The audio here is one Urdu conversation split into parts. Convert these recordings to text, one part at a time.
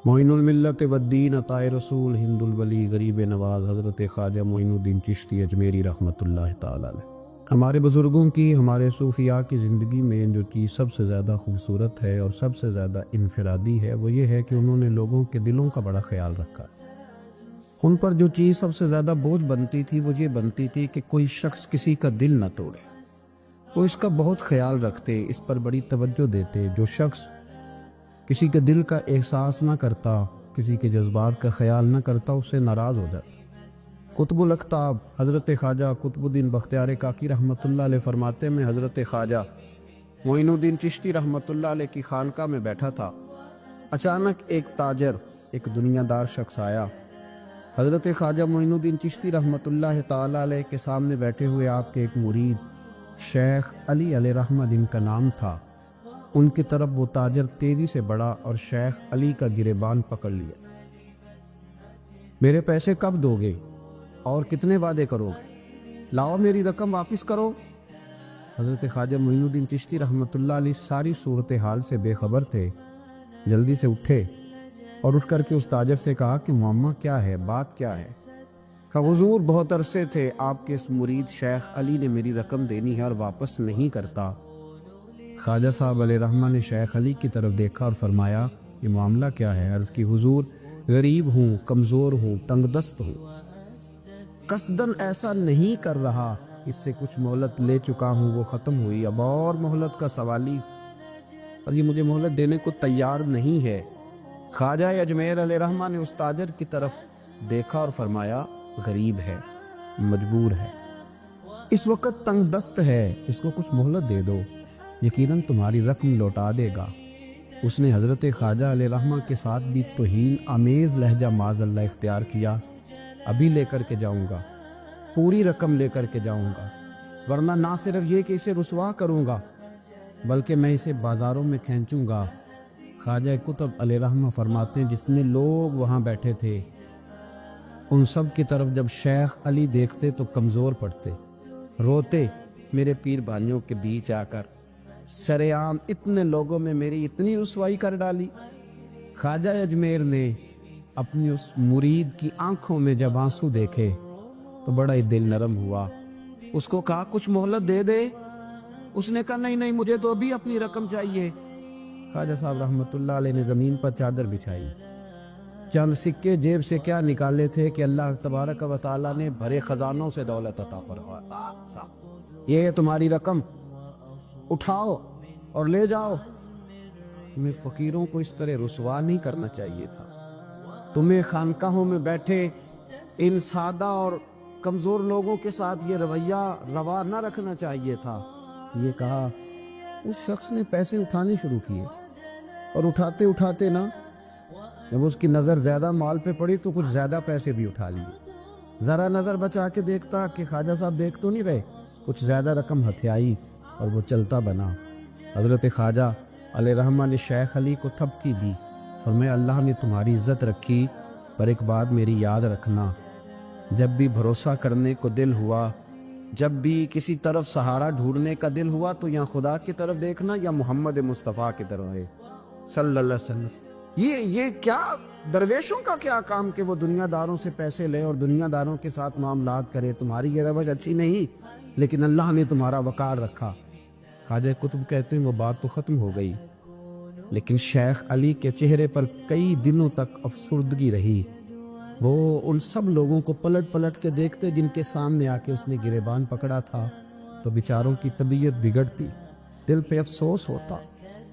معین الملت والدین عطائے رسول ہند الولی غریب نواز حضرت خواجہ معین الدین چشتی اجمیری رحمۃ اللہ تعالی علیہ۔ ہمارے بزرگوں کی، ہمارے صوفیاء کی زندگی میں جو چیز سب سے زیادہ خوبصورت ہے اور سب سے زیادہ انفرادی ہے وہ یہ ہے کہ انہوں نے لوگوں کے دلوں کا بڑا خیال رکھا۔ ان پر جو چیز سب سے زیادہ بوجھ بنتی تھی وہ یہ بنتی تھی کہ کوئی شخص کسی کا دل نہ توڑے۔ وہ اس کا بہت خیال رکھتے، اس پر بڑی توجہ دیتے۔ جو شخص کسی کے دل کا احساس نہ کرتا، کسی کے جذبات کا خیال نہ کرتا، اس سے ناراض ہو جاتا۔ قطب الاقطاب حضرت خواجہ قطب الدین بختیار کاکی رحمۃ اللہ علیہ فرماتے میں حضرت خواجہ معین الدین چشتی رحمۃ اللہ علیہ کی خانقاہ میں بیٹھا تھا۔ اچانک ایک تاجر، ایک دنیا دار شخص آیا۔ حضرت خواجہ معین الدین چشتی رحمۃ اللہ تعالی علیہ کے سامنے بیٹھے ہوئے آپ کے ایک مرید شیخ علی علیہ رحمہ جن کا نام تھا، ان کی طرف وہ تاجر تیزی سے بڑھا اور شیخ علی کا گریبان پکڑ لیا۔ میرے پیسے کب دو گے اور کتنے وعدے کرو گے؟ لاؤ میری رقم واپس کرو۔ حضرت خواجہ معین الدین چشتی رحمۃ اللہ علیہ ساری صورتحال سے بے خبر تھے۔ جلدی سے اٹھے اور اٹھ کر کے اس تاجر سے کہا کہ معاملہ کیا ہے، بات کیا ہے؟ کہ حضور بہت عرصے تھے آپ کے اس مرید شیخ علی نے میری رقم دینی ہے اور واپس نہیں کرتا۔ خواجہ صاحب علیہ رحمہ نے شیخ علی کی طرف دیکھا اور فرمایا یہ معاملہ کیا ہے؟ عرض کی حضور غریب ہوں، کمزور ہوں، تنگ دست ہوں، قصداً ایسا نہیں کر رہا، اس سے کچھ مہلت لے چکا ہوں، وہ ختم ہوئی، اب اور مہلت کا سوالی، اور یہ مجھے مہلت دینے کو تیار نہیں ہے۔ خواجہ اجمیر علیہ رحمہ نے اس تاجر کی طرف دیکھا اور فرمایا غریب ہے، مجبور ہے، اس وقت تنگ دست ہے، اس کو کچھ مہلت دے دو، یقیناً تمہاری رقم لوٹا دے گا۔ اس نے حضرت خواجہ علیہ رحمہ کے ساتھ بھی توہین آمیز لہجہ معاذ اللہ اختیار کیا، ابھی لے کر کے جاؤں گا، پوری رقم لے کر کے جاؤں گا، ورنہ نہ صرف یہ کہ اسے رسوا کروں گا بلکہ میں اسے بازاروں میں کھینچوں گا۔ خواجہ قطب علیہ رحمہ فرماتے ہیں جتنے لوگ وہاں بیٹھے تھے ان سب کی طرف جب شیخ علی دیکھتے تو کمزور پڑتے، روتے، میرے پیر بھائیوں کے بیچ آ کر سرعام اتنے لوگوں میں میری اتنی رسوائی کر ڈالی۔ خواجہ اجمیر نے اپنی اس مرید کی آنکھوں میں جب آنسو دیکھے تو بڑا ہی دل نرم ہوا۔ اس کو کہا کچھ مہلت دے دے، اس نے کہا نہیں مجھے تو ابھی اپنی رقم چاہیے۔ خواجہ صاحب رحمۃ اللہ علیہ نے زمین پر چادر بچھائی، چند سکے جیب سے کیا نکالے تھے کہ اللہ تبارک و تعالیٰ نے بھرے خزانوں سے دولت عطا فرمایا، یہ ہے تمہاری رقم، اٹھاؤ اور لے جاؤ۔ تمہیں فقیروں کو اس طرح رسوا نہیں کرنا چاہیے تھا، تمہیں خانقاہوں میں بیٹھے ان سادہ اور کمزور لوگوں کے ساتھ یہ رویہ روا نہ رکھنا چاہیے تھا۔ یہ کہا اس شخص نے پیسے اٹھانے شروع کیے اور اٹھاتے اٹھاتے نا جب اس کی نظر زیادہ مال پہ پڑی تو کچھ زیادہ پیسے بھی اٹھا لیے۔ ذرا نظر بچا کے دیکھتا کہ خواجہ صاحب دیکھ تو نہیں رہے، کچھ زیادہ رقم ہتھیائی اور وہ چلتا بنا۔ حضرت خواجہ علیہ رحمہ نے شیخ علی کو تھپکی دی، فرمایا اللہ نے تمہاری عزت رکھی، پر ایک بات میری یاد رکھنا، جب بھی بھروسہ کرنے کو دل ہوا، جب بھی کسی طرف سہارا ڈھونڈنے کا دل ہوا تو یا خدا کی طرف دیکھنا یا محمد مصطفیٰ کی طرف ہے صلی اللہ علیہ وسلم۔ یہ کیا درویشوں کا کیا کام کہ وہ دنیا داروں سے پیسے لے اور دنیا داروں کے ساتھ معاملات کرے، تمہاری یہ روش اچھی نہیں، لیکن اللہ نے تمہارا وقار رکھا۔ خواجہ قطب کہتے ہیں وہ بات تو ختم ہو گئی، لیکن شیخ علی کے چہرے پر کئی دنوں تک افسردگی رہی۔ وہ ان سب لوگوں کو پلٹ پلٹ کے دیکھتے جن کے سامنے آ کے اس نے گریبان پکڑا تھا تو بیچاروں کی طبیعت بگڑتی، دل پہ افسوس ہوتا،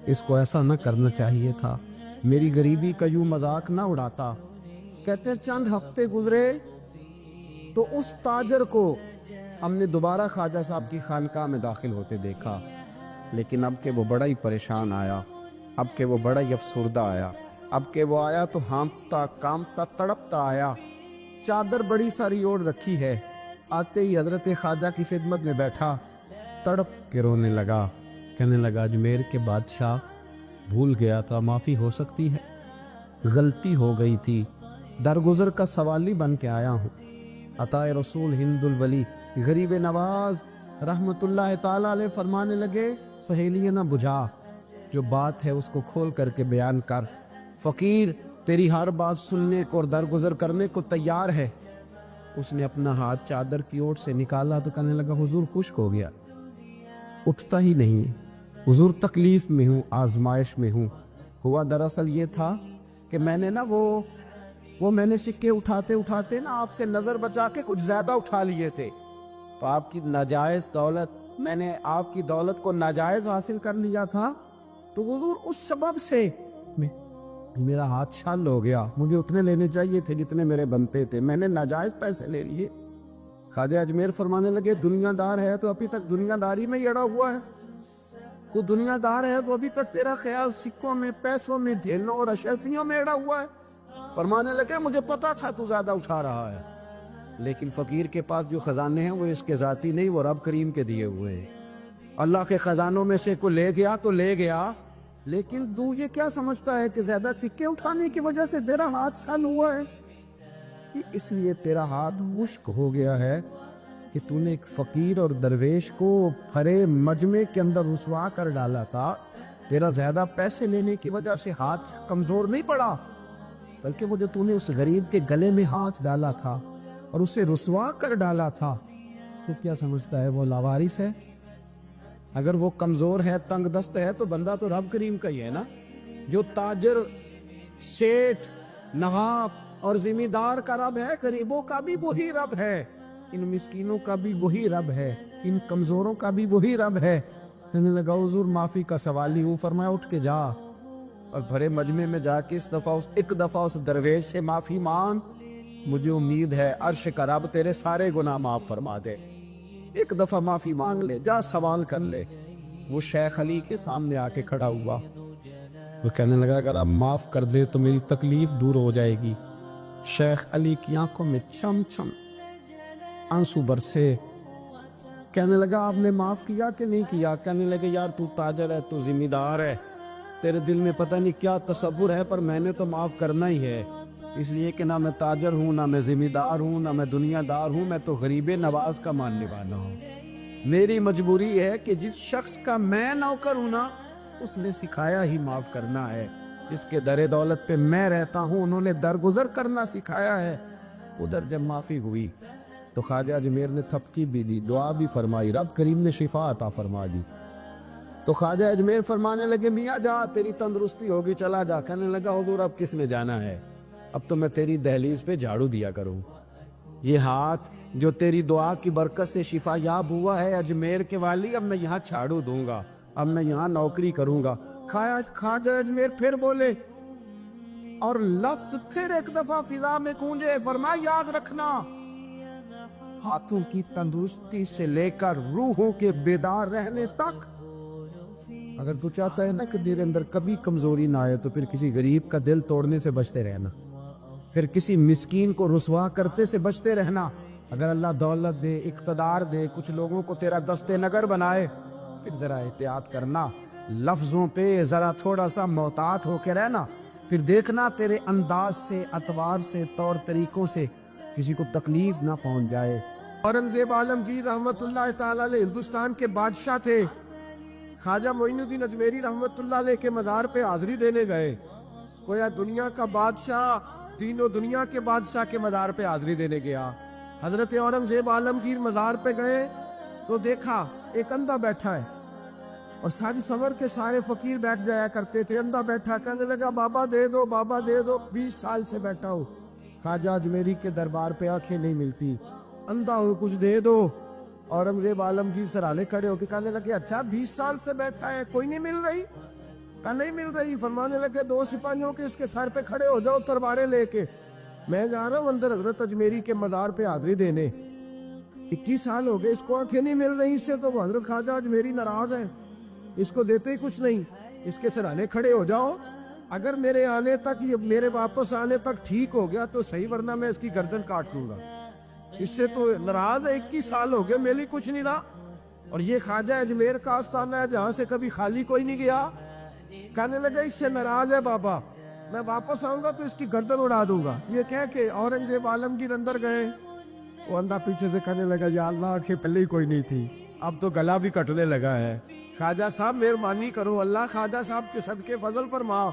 اس کو ایسا نہ کرنا چاہیے تھا، میری غریبی کا یوں مذاق نہ اڑاتا۔ کہتے ہیں چند ہفتے گزرے تو اس تاجر کو ہم نے دوبارہ خواجہ صاحب کی خانقاہ میں داخل ہوتے دیکھا، لیکن اب کہ وہ بڑا ہی پریشان آیا، اب کہ وہ بڑا ہی افسردہ آیا، اب کہ وہ آیا تو ہانپتا کامتا تڑپتا آیا، چادر بڑی ساری اوڑھ رکھی ہے، آتے ہی حضرت خواجہ کی خدمت میں بیٹھا، تڑپ کے رونے لگا، کہنے لگا اجمیر کے بادشاہ بھول گیا تھا، معافی ہو سکتی ہے، غلطی ہو گئی تھی، درگزر کا سوالی بن کے آیا ہوں۔ عطائے رسول ہند الولی غریب نواز رحمت اللہ تعالی علیہ فرمانے لگے پہیلیاں نہ بجھا، جو بات ہے اس کو کھول کر کے بیان کر، فقیر تیری ہر بات سننے کو اور درگزر کرنے کو تیار ہے۔ اس نے اپنا ہاتھ چادر کی اوٹ سے نکالا تو کہنے لگا حضور خشک ہو گیا، اٹھتا ہی نہیں۔ حضور تکلیف میں ہوں، آزمائش میں ہوں۔ ہوا دراصل یہ تھا کہ میں نے نا وہ میں نے سکے اٹھاتے اٹھاتے نا آپ سے نظر بچا کے کچھ زیادہ اٹھا لیے تھے، تو آپ کی ناجائز دولت، میں نے آپ کی دولت کو ناجائز حاصل کر لیا تھا، تو حضور اس سبب سے میرا ہاتھ چھل ہو گیا، مجھے اتنے لینے چاہیے تھے جتنے میرے بنتے تھے، میں نے ناجائز پیسے لے لیے۔ خواجہ اجمیر فرمانے لگے دنیا دار ہے تو ابھی تک دنیا داری میں ہی اڑا ہوا ہے، تو دنیا دار ہے تو ابھی تک تیرا خیال سکوں میں، پیسوں میں، دھیلوں اور اشرفیوں میں اڑا ہوا ہے۔ فرمانے لگے مجھے پتا تھا تو زیادہ اٹھا رہا ہے، لیکن فقیر کے پاس جو خزانے ہیں وہ اس کے ذاتی نہیں، وہ رب کریم کے دیے ہوئے ہیں۔ اللہ کے خزانوں میں سے کوئی لے گیا تو لے گیا، لیکن تو یہ کیا سمجھتا ہے کہ زیادہ سکے اٹھانے کی وجہ سے تیرا ہاتھ چھل ہوا ہے؟ کہ اس لیے تیرا ہاتھ خشک ہو گیا ہے کہ تو نے ایک فقیر اور درویش کو بھرے مجمع کے اندر رسوا کر ڈالا تھا۔ تیرا زیادہ پیسے لینے کی وجہ سے ہاتھ کمزور نہیں پڑا، بلکہ وہ جو تو نے اس غریب کے گلے میں ہاتھ ڈالا تھا اور اسے رسوا کر ڈالا تھا، تو کیا سمجھتا ہے وہ لاوارث ہے؟ اگر وہ کمزور ہے، تنگ دست ہے، تو بندہ تو رب کریم کا ہی ہے نا۔ جو تاجر، سیٹھ، نواب اور ذمہ دار کا رب ہے، غریبوں کا بھی وہی رب ہے، ان مسکینوں کا بھی وہی رب ہے، ان کمزوروں کا بھی وہی رب ہے۔ کہنے لگا حضور معافی کا سوال ہی ہوں۔ فرمایا اٹھ کے جا اور بھرے مجمع میں جا کے ایک دفعہ اس درویش سے معافی مانگ، مجھے امید ہے عرش کا رب تیرے سارے گناہ معاف فرما دے۔ ایک دفعہ معافی مانگ لے، جا سوال کر لے۔ وہ شیخ علی کے سامنے آ کے کھڑا ہوا، وہ کہنے لگا اگر آپ معاف کر دے تو میری تکلیف دور ہو جائے گی۔ شیخ علی کی آنکھوں میں چم چم آنسو برسے۔ کہنے لگا آپ نے معاف کیا کہ نہیں کیا؟ کہنے لگے یار تو تاجر ہے، تو ذمہ دار ہے، تیرے دل میں پتہ نہیں کیا تصور ہے، پر میں نے تو معاف کرنا ہی ہے، اس لیے کہ نہ میں تاجر ہوں، نہ میں ذمہ دار ہوں، نہ میں دنیا دار ہوں، میں تو غریب نواز کا ماننے والا ہوں۔ میری مجبوری ہے کہ جس شخص کا میں نوکر ہوں نا، اس نے سکھایا ہی معاف کرنا ہے، جس کے در دولت پہ میں رہتا ہوں انہوں نے درگزر کرنا سکھایا ہے۔ ادھر جب معافی ہوئی تو خواجہ اجمیر نے تھپکی بھی دی، دعا بھی فرمائی، رب کریم نے شفا عطا فرما دی۔ تو خواجہ اجمیر فرمانے لگے میاں جا، تیری تندرستی ہوگی، چلا جا۔ کہنے لگا حضور اب کس نے جانا ہے، اب تو میں تیری دہلیز پہ جھاڑو دیا کروں۔ یہ ہاتھ جو تیری دعا کی برکت سے شفا یاب ہوا ہے اجمیر کے والی، اب میں یہاں جھاڑو دوں گا، اب میں یہاں نوکری کروں گا۔ خواجہ اجمیر پھر بولے اور لفظ پھر ایک دفعہ فضا میں گونجے، فرمایا یاد رکھنا ہاتھوں کی تندرستی سے لے کر روحوں کے بیدار رہنے تک، اگر تو چاہتا ہے نا کہ تیرے اندر کبھی کمزوری نہ آئے تو پھر کسی غریب کا دل توڑنے سے بچتے رہنا، پھر کسی مسکین کو رسوا کرتے سے بچتے رہنا۔ اگر اللہ دولت دے، اقتدار دے، کچھ لوگوں کو تیرا دستے نگر بنائے، پھر ذرا احتیاط کرنا، لفظوں پہ ذرا تھوڑا سا محتاط ہو کے رہنا، پھر دیکھنا تیرے انداز سے، اطوار سے، طور طریقوں سے کسی کو تکلیف نہ پہنچ جائے۔ اورنگزیب عالمگیر رحمت اللہ تعالیٰ علیہ ہندوستان کے بادشاہ تھے۔ خواجہ معین الدین اجمیری رحمت اللہ علیہ کے مزار پہ حاضری دینے گئے۔ کویا دنیا کا بادشاہ، دین و دنیا کے بادشاہ کے مزار پہ حاضری دینے گیا۔ حضرت اورنگزیب عالمگیر مزار پہ گئے تو دیکھا ایک اندھا بیٹھا ہے، اور ساری سور کے سارے فقیر بیٹھ جایا کرتے تھے، اندھا بیٹھا، کہنے لگا بابا دے دو، بابا دے دو، 20 سال سے بیٹھا ہوں خواجہ اجمیری کے دربار پہ آنکھیں نہیں ملتی، اندھا ہوں، کچھ دے دو۔ اورنگزیب عالمگیر سرانے کھڑے ہو کے کہنے لگے اچھا 20 سال سے بیٹھا ہے، کوئی نہیں مل رہی؟ کہا نہیں مل رہی۔ فرمانے لگے 2 سپاہیوں کے اس کے سر پہ کھڑے ہو جاؤ تلواریں لے کے، میں جا رہا ہوں اندر حضرت اجمیری کے مزار پہ حاضری دینے۔ 21 سال ہو گئے، اس کو آنکھیں نہیں مل رہی، اس سے تو حضرت خواجہ اجمیری ناراض ہیں، اس کو دیتے ہی کچھ نہیں، اس کے سرانے کھڑے ہو جاؤ، اگر میرے آنے تک، یہ میرے واپس آنے تک ٹھیک ہو گیا تو صحیح، ورنہ میں اس کی گردن کاٹ دوں گا، اس سے تو ناراض ہے، 21 سال ہو گئے میرے کچھ نہیں رہا، اور یہ خواجہ اجمیر کا آستانہ ہے جہاں سے کبھی خالی کوئی نہیں گیا۔ کہنے لگا اس سے ناراض ہے بابا، میں واپس آؤں گا تو اس کی گردن اڑا دوں گا۔ یہ کہہ کے اورنگزیب عالمگیر اندر گئے، وہ اندھا پیچھے سے کہنے لگا یا اللہ آنکھیں پہلے ہی کوئی نہیں تھی، اب تو گلا بھی کٹنے لگا ہے، خواجہ صاحب مہربانی کرو، اللہ خواجہ صاحب کے صدقے فضل پر معاف۔